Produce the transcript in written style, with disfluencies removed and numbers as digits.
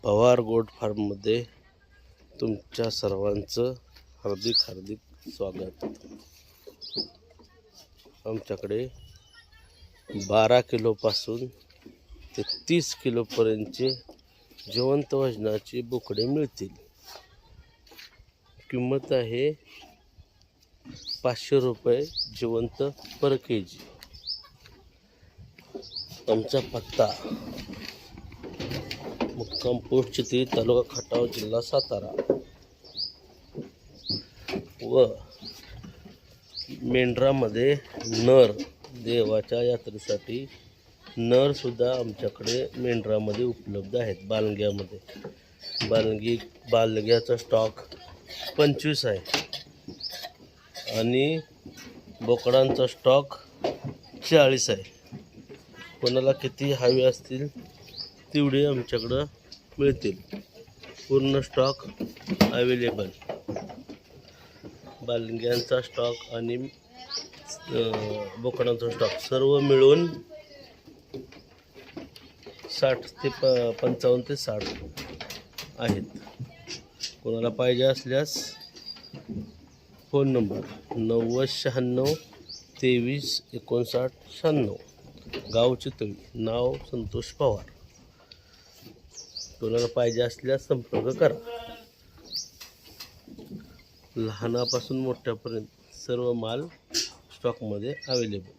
पवार गोट फार्ममध्ये तुमच्या सर्वांचं हार्दिक स्वागत। आमच्याकडे 12 किलोपासून ते 30 किलोपर्यंतचे जिवंत वजनाचे बोकडे मिळतील। किंमत आहे 500 रुपये जिवंत पर केजी। आमचा पत्ता मुक्काम पोस्ट चित्री, तालुका खटाव, जिल्हा सातारा। व मेंढरामध्ये नर देवाच्या यात्रेसाठी नर सुद्धा आमच्याकडे मेंढरामध्ये उपलब्ध आहेत। बालग्याचा स्टॉक 25 आहे आणि बोकडांचा स्टॉक 40 आहे। कोणाला किती हवे असतील तेवढे आमच्याकडं मिळतील। पूर्ण स्टॉक अवेलेबल। बालग्यांचा स्टॉक आणि बोकडांचा स्टॉक सर्व मिळून 55 ते 60 आहेत। कोणाला पाहिजे असल्यास फोन नंबर 9096 23 59 96। गाव चितळी, नाव संतोष पवार। कोणाला पाहिजे असल्यास संपर्क करा। लहानापासून मोठ्यापर्यंत सर्व माल स्टॉकमध्ये अवेलेबल।